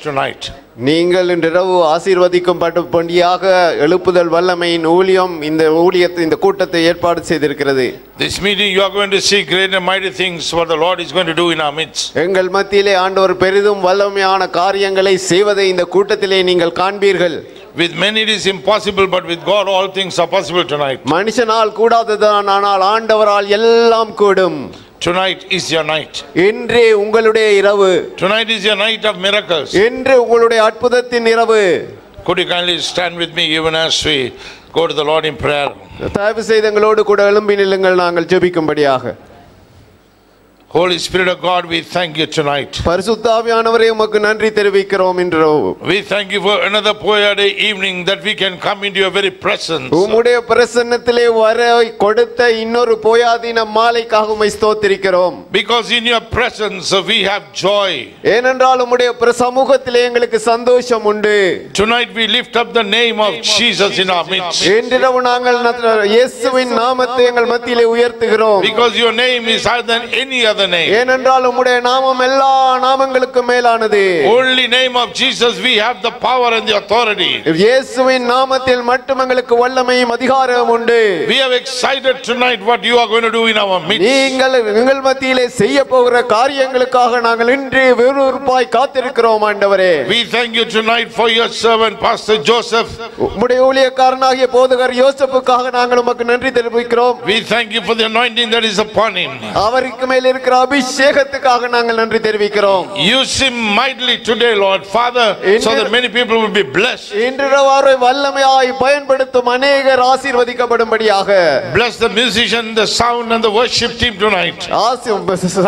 tonight. நீங்கள் இன்றிரவு ஆசீர்வதிக்கப்பட்டபடியாக எழுப்புதல் வல்லமையின் ஊழியம் இந்த கூட்டத்தை ஏற்பாடு செய்திருக்கிறது. This meeting you are going to see great and mighty things what the Lord is going to do in our midst. எங்கள் மத்தியிலே ஆண்டவர் பெரிதும் வல்லமையான காரியங்களை செய்வதை இந்த கூட்டத்திலே நீங்கள் காண்பீர்கள். With many it is impossible, but with God all things are possible tonight. மனுஷனால் கூடாததான், ஆனால் ஆண்டவரால் எல்லாம் கூடும். Tonight is your night. இன்று உங்களுடைய இரவு. Tonight is your night of miracles. இன்று உங்களுடைய அற்புதத்தின் இரவு. Could you kindly stand with me even as we go to the Lord in prayer? தயவு செய்து எங்களோடு கூட எழும்பி நில்லுங்கள், நாங்கள் ஜெபிக்கும்படியாக. Holy Spirit of God, we thank you tonight. பரிசுத்த ஆவியானவரே, உமக்கு நன்றி தெரிவிக்கிறோம். இன்று we thank you for another poetic evening that we can come into your very presence. உம்முடைய பிரசன்னத்திலே வர கொடுத்த இன்னொரு போயாதீன மாலைக்காக உம்மை ஸ்தோத்திரிக்கிறோம். Because in your presence we have joy. ஏனென்றால் உம்முடைய சமூகத்திலே எங்களுக்கு சந்தோஷம் உண்டு. Tonight we lift up the name of Jesus in our midst. இன்றிரவு நாங்கள் இயேசுவின் நாமத்தை எங்கள் மத்தியிலே உயர்த்துகிறோம். Because your name is higher than any other name. ஏனென்றால் உம்முடைய நாமம் எல்லா நாமங்களுக்கும் மேலானது. Only name of Jesus we have the power and the authority. இயேசுவின் நாமத்தில் மட்டும் எங்களுக்கு வல்லமையும் அதிகாரமும் உண்டு. We are excited tonight what you are going to do in our midst. நீங்கள் எங்கள் மத்தியிலே செய்ய போகிற காரியங்களுக்காக நாங்கள் இன்று விறுவிறுப்பாய் காத்திருக்கிறோம் ஆண்டவரே. We thank you tonight for your servant Pastor Joseph. உம்முடைய ஊழியக்காரனாகிய போதகர் யோசேப்புக்காக நாங்கள் உமக்கு நன்றி தெரிவிக்கிறோம். We thank you for the anointing that is upon him. அவருக்கு மேல் இருக்கிற அபிஷேகத்துக்காக நாங்கள் நன்றி தெரிவிக்கிறோம். Use him mightily today, Lord Father, so that many people will be blessed. இன்று அவரை வல்லமையாய் பயன்படுத்தும் அநேகர் ஆசீர்வதிக்கப்படும்படியாக. Bless the musician, the sound and the worship team tonight.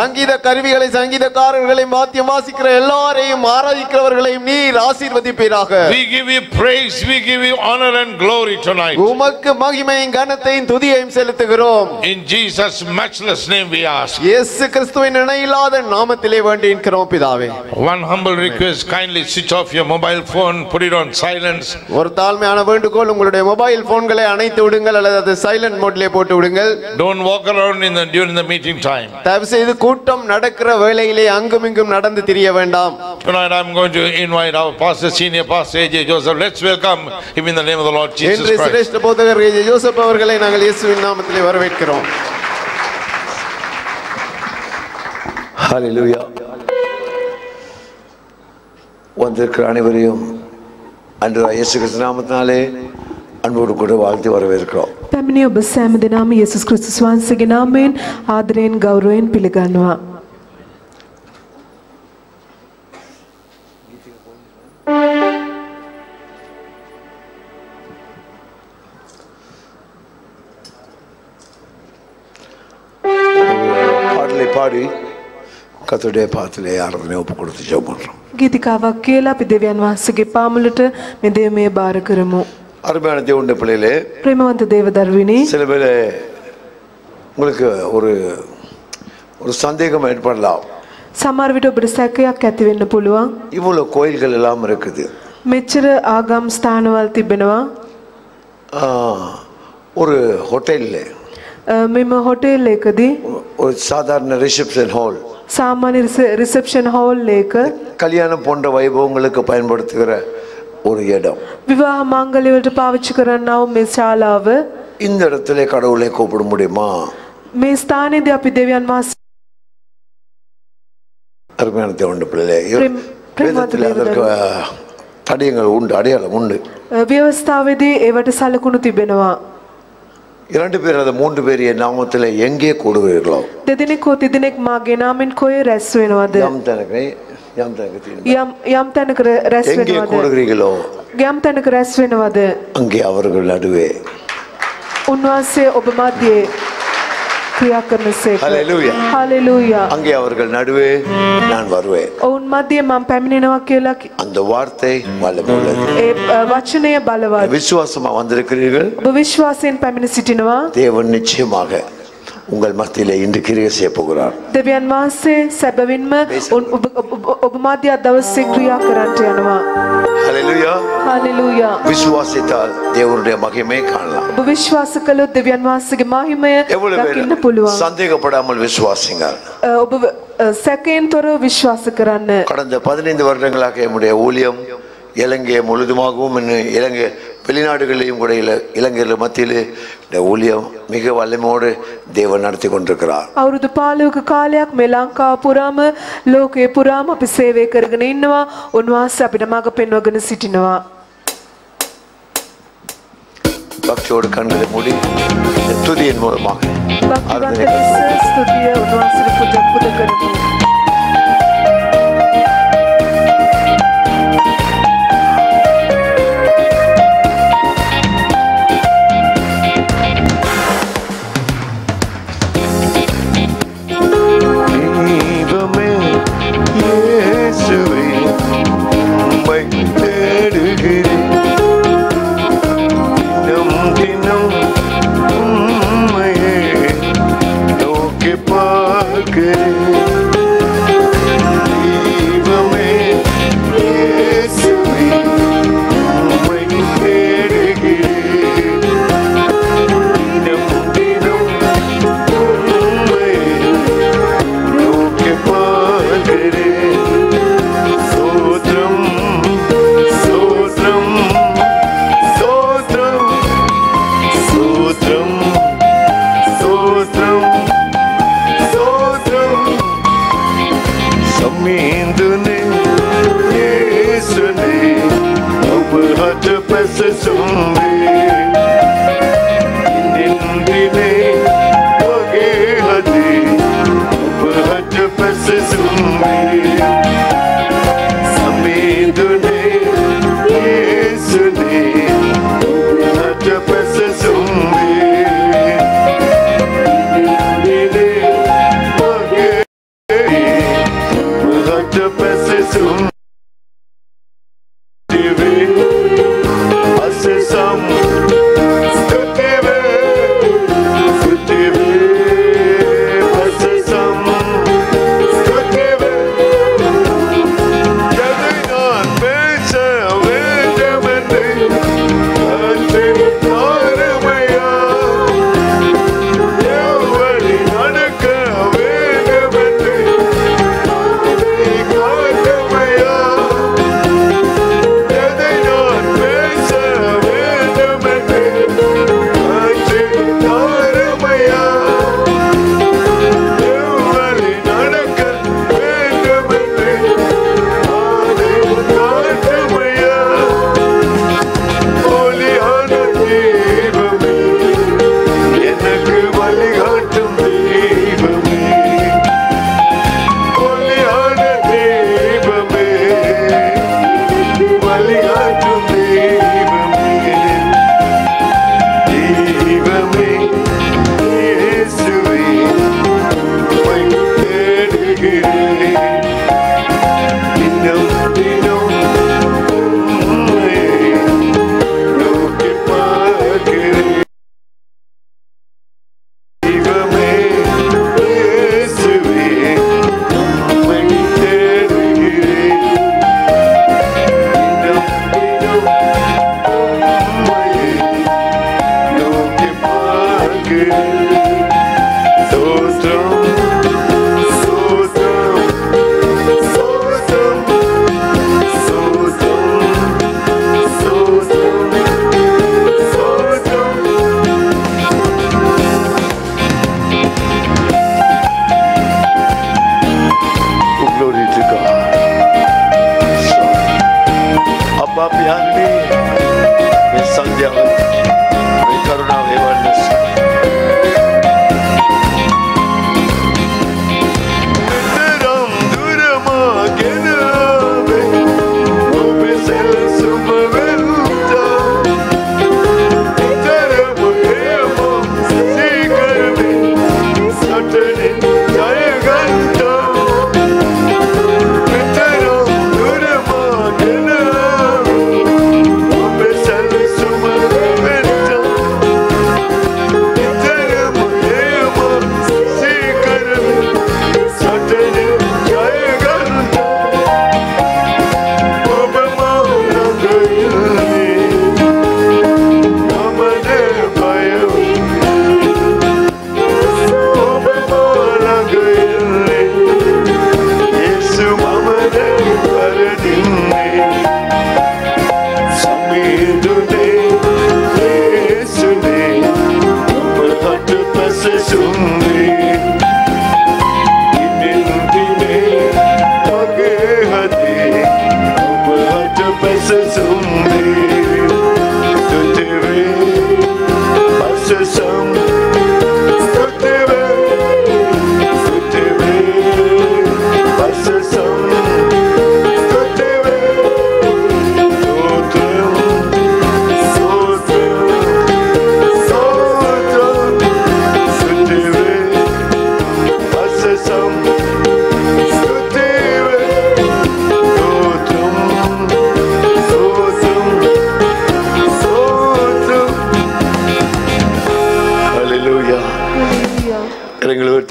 சங்கீத கருவிகளை, சங்கீதக்காரர்களை, வாத்தியம் வாசிக்கிற எல்லாரையும் ஆராதிக்கிறவர்களையும் நீர் ஆசீர்வதிப்பீராக. We give you praise, we give you honor and glory tonight. உமக்கு மகிமையும் கனத்தையும் துதியையும் செலுத்துகிறோம். In Jesus' matchless name we ask. இயேசு கிறிஸ்துவின் இணையில்லாத நாமத்திலே வேண்டியிருக்கிறோம் பிதாவே. One humble request, kindly switch off your mobile phone, put it on silence. ஒரு தாழ்மையான வேண்டுகோள், உங்களுடைய மொபைல் போன்களை அணைத்து விடுங்கள் அல்லது அதை சைலண்ட் மோட்ல போட்டு விடுங்கள். Don't walk around during the meeting time. தயவு செய்து கூட்டம் நடக்கிற வேளையிலே அங்கும் இங்கும் நடந்து திரிய வேண்டாம். Tonight I'm going to invite our pastor, senior pastor AJ Joseph. Let's welcome him in the name of the Lord Jesus Christ. இன்று சிரேஷ்ட போதகர் AJ ஜோசப் அவர்களை நாங்கள் இயேசுவின் நாமத்திலே வரவேற்கிறோம். ஹல்லேலூயா. வந்திருக்கிற அனைவரையும் அன்றைய இயேசு கிறிஸ்து நாமத்தினாலே අනුර කොට වාල්ති වරවේරකෝ. පැමිණි ඔබ සෑම දිනම යේසුස් ක්‍රිස්තුස් වහන්සේගේ නාමයෙන් ආදරයෙන් ගෞරවයෙන් පිළිගන්නවා. පාඩලේ පාඩි කතොඩේ පාතලේ ආරාධනය උපකොடுத்து ජெபம் பண்றோம். ගීතිකාවක් කියලා අපි දෙවියන් වහන්සේගේ පාමුලට මේ දෙවියන් බාර කරමු. அருமையான தேவனுடைய பிள்ளைகளே, ප්‍රේමවන්ත දේවදරුවිනි, சில வேளை உங்களுக்கு ஒரு சந்தேகம் ஏற்படலாம். සමහර විට ඔබට සැකයක් ඇති වෙන්න පුළුවන්. இவ்வளவு கோயில்கள் எல்லாம் இருக்குது. මෙච්චර ආගම් ස්ථානවල තිබෙනවා. ஒரு ஹோட்டல்ல මෙම හොටෙල් එකදී ஒரு சாதாரண ரிசப்ஷன் ஹால், සාමාන්‍ය රිසෙප්ෂන් හෝල් එක, கல்யாணம் போன்ற வைபவங்களுக்கு பயன்படுத்துகிற ஒரு இடம். විවාහ මංගල්‍ය වලට පාවිච්චි කරන්නව මේ ශාලාව. இந்த இடத்துல கடவுளை கூப்பிட முடியுமா? මේ ස්ථානයේදී අපි දෙවියන් වහන්සේ அருமையான தேவனுடைய பிள்ளைகளே, வேதத்தில் அதற்கு தடயங்கள் உண்டு, அடையாளம் உண்டு. ව්‍යවස්ථාවේදී ඒවට සලකුණු තිබෙනවා. இரண்டு பேர் அல்லது மூன்று பேர் என் நாமத்தில் எங்கே கூடுவீர்களோ, දෙදෙනෙක් හෝ තිදෙනෙක් මාගේ නාමයෙන් කොහේ රැස් වෙනවද? යම් තැනක යම් තැනක රැස් எங்கே වෙනවද? கூடுகிறீர்களோ යම් තැනක රැස් වෙනවද? அங்கே அவர்கள் நடுவே. උන්වහන්සේ ඔබ මැදේ ක්‍රියා කරනසේක. ஹல்லேலூயா. හalleluya. அங்கே அவர்கள் நடுவே நான் வருவேன். ඔවුන් මැදේ මම පැමිණෙනවා කියලා அந்த வார்த்தை வல்லமையுள்ளது. ඒ වචනය බලවත්. விசுவாசமா வந்திருக்கிறீர்கள். ඔබ විශ්වාසයෙන් පැමිණ සිටිනවා. தேவன் நிச்சயமாக உங்கள் மத்தியிலே இன்று கிரியை செய்ய போகிறார். දෙවියන් වහන්සේ සැබවින්ම ඔබ මැදේ දවසේ ක්‍රියා කරන්නට යනවා. ஹல்லேலூயா. හalleluya. விசுவாசித்தால் தேவனுடைய மகிமையை காணலாம். ඔබ විශ්වාස කළොත් දෙවියන් වහන්සේගේ මහිමය எவ்வளவு දකින්න පුළුවන්. சந்தேகப்படாமல் விசுவாசிங்க. ඔබ සැකයෙන් තොරව විශ්වාස කරන්න. கடந்த 15 வருடங்களாக என்னுடைய ஊழியம் இலங்கை முழுதுமாகவும் இலங்கை வெளிநாடுகளிலும் கூட இலங்கையர்கள் மத்தியிலே இந்த ஊழியம் மிக வல்லமையோடு தேவன் நடத்தி கொண்டிருக்கிறார். අවුරුදු 15ක කාලයක් මේ ලංකාව පුරාම ලෝකේ පුරාම අපි සේවය කරගෙන ඉන්නවා. උන්වහන්සේ අපිට මඟ පෙන්වගෙන සිටිනවා. பக்தியோடு கண்களை மூடி துதியின் மூலமாக භක්තිවන්ත ලෙස ස්තුතිය උන්වහන්සේට පුද කරමු.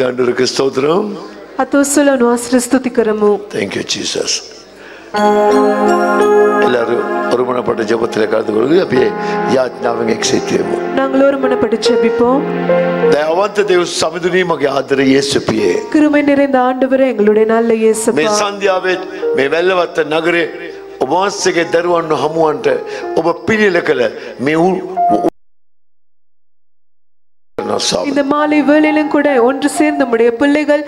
ஆண்டவருக்கு ஸ்தோத்திரம். අතොස්සලන වාසට ස්තුති කරමු. Thank you Jesus. எல்லாரும் ஒருமனப்பட்ட ஜெபத்தில் கலந்து கொள்ளுங்க. அப்படியே யாத்නාවෙන් එක්සෙට් වෙමු. நாங்கள் ஒருமனப்பட்டு ஜெபிப்போம். දයාවන්ත දේව සමිඳුනි මගේ ආදර යේසුපියේ. கிருபை நிறைந்த ஆண்டவரே எங்களுடைய நல்ல இயேசுப்பா. මේ සන්ධ්‍යාවේ මේ වැල්ලවත්ත නගරේ ඔබ වහන්සේගේ දරුවන් හමුවන්ට ඔබ පිළිල කළ මේ இந்த மாலை வேளையிலும் கூட ஒன்று சேர்ந்த நம்முடைய பிள்ளைகள்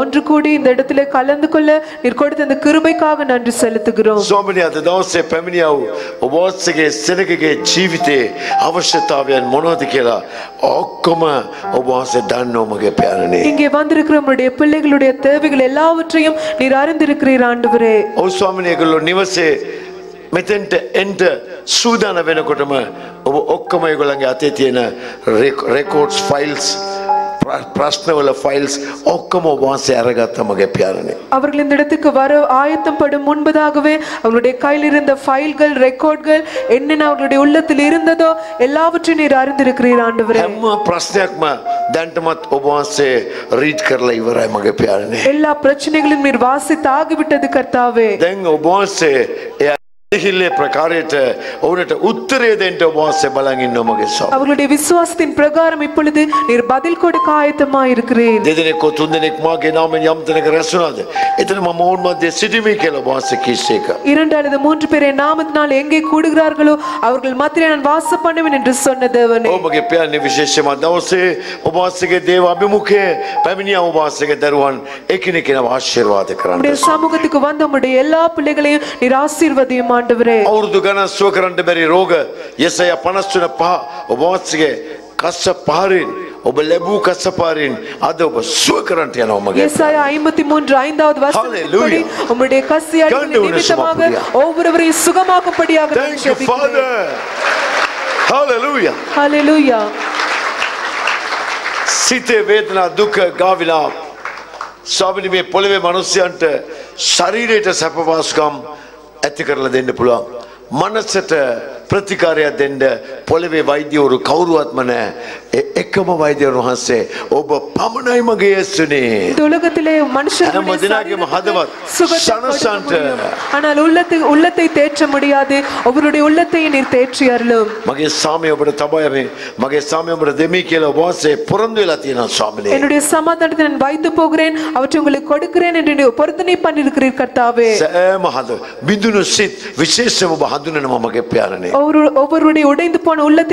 ஒன்று கூடி இந்த இடத்துல கலந்து கொள்ள நீர் கொடுத்த அந்த கிருபைக்காக நன்றி செலுத்துகிறோம். ස්වාමීනි අද දවසේ පැමිණියා වූ ඔබ වහන්සේගේ සෙනගගේ ජීවිතයේ අවශ්‍යතාවයන් මොනවද කියලා ඔක්කොම ඔබ වහන්සේ දන්නෝ මගේ පියාණනි. இங்கே வந்திருக்கிற நம்முடைய பிள்ளைகளுடைய தேவைகள் எல்லாவற்றையும் நீர் அறிந்திருக்கிறீர் ආண்டவரே. ඔව් ස්වාමීනි ඒගොල්ලෝ නිවසේ මෙතෙන්ට එන්ට සූදානම් වෙනකොටම ඔබ ඔක්කොම ඒගොල්ලන්ගේ අතේ තියෙන රෙකෝඩ්ස් ෆයිල්ස් ප්‍රශ්නවල ෆයිල්ස් ඔක්කොම ඔබ වහන්සේ අරගත්ත මගේ පියාණනි. அவர்கள் இந்த இடத்துக்கு வர ஆயத்தம் படும் முன்பதாகவே அவர்களுடைய கையில் இருந்த ஃபைல்கள் ரெக்கார்ட்கள் என்னென்ன அவர்களுடைய உள்ளத்தில் இருந்ததோ எல்லாவற்றையும் நீர் அறிந்திருக்கிறீர் ஆண்டவரே. හැම ප්‍රශ්නයක්ම දැන්ටමත් ඔබ වහන්සේ රීඩ් කරලා ඉවරයි මගේ පියාණනි. எல்லா பிரச்சனைகளையும் நீர் வாசித்து ஆகிவிட்டது கர்த்தாவே. දැන් ඔබ වහන්සේ හිල්ලේ ප්‍රකාරයට ඔවුන්ට උත්තරය දෙන්න ඔබ වහන්සේ බලන් ඉන්නවා මගේ සහෝදර. அவர்களுடைய விசுவாசத்தின் பிரகாரம் இப்பொழுது நீர் பதில் கொடுக்க ஆயத்தமாய் இருக்கிறீர். දෙදෙනෙක් තුන්දෙනෙක් මාගේ නාමයෙන් යම් තැනක රැස්ුණාද එතන මම ඔවුන් මැදේ සිටිමි කියලා ඔබ වහන්සේ කීසේක. 2 அல்லது 3 பேர் என் நாமத்தினால் எங்கே கூடுகிறார்களோ அவர்கள் மத்தியிலே நான் வாசம் பண்ணுவேன் என்று சொன்ன தேவனே. ඔබගේ පියාණනි විශේෂයෙන්ම දවසේ ඔබ වහන්සේගේ දේව අභිමුඛයේ පැමිණියා ඔබ වහන්සේගේ දරුවන් එකිනෙකව ආශිර්වාද කරන්න. உம்முடைய சமூகத்துக்கு வந்த உம்முடைய எல்லா பிள்ளைகளையும் நீர் ஆசீர்வதியும் ஆண்டவரே. අවුරුදු ගණන් සුව කරන්න බැරි රෝග යසය 53 ඔබ වහන්සේගේ කස්ස පාරින් ඔබ ලැබූ කස්ස පාරින් අද ඔබ සුව කරන්න යනවා මගේ. ஏசாயா 53 ஐந்தாவது வசனத்தின்படி உம்முடைய கஸ்ஸியாடின் நிமித்தமாக ஒவ்வொருவரையும் சுகமாக்கும்படியாக நான் ஜெபிக்கிறேன். Hallelujah. Hallelujah. සිතේ වේදනා දුක ගාවිලා ස්වාමීනි මේ පොළවේ මිනිස්යන්ට ශරීරයට සැප පහසුකම් ඇති කරලා දෙන්න පුළුවන්. මනසට ප්‍රතිකාරයක් දෙන්න පොළවේ වෛද්‍යවරු කවුරුවත්ම නැහැ. එකම වෛද්‍යවරු වහන්සේ ඔබ පමණයි මගේ යේසුනේ. இந்த உலகத்திலே மனுஷர்களுடைய දිනාගේම හදවත් සනසන්ට ஆனால் உள்ளத்தை தேற்ற முடியாது. அவருடைய உள்ளத்தை நீர் தேற்றி அருளும். මගේ සාමය ඔබට තබා යමි. මගේ සාමය ඔබට දෙමි කියලා ඔබ වහන්සේ පොරොන්දු වෙලා තියෙනවා ස්වාමීනි. என்னுடைய சமாதானத்தை நான் வைத்து போகிறேன் அவற்றை உங்களுக்கு கொடுக்கிறேன் என்று நீர் பொருத்தனை பண்ணியிருக்கிறீர் கர்த்தாவே. සෑම හද බිඳුණු සිත් විශේෂම ඔබ හඳුනනවා මගේ පියාණනි. ஒவ்வொருடைய உடைந்து போன உள்ளத்தை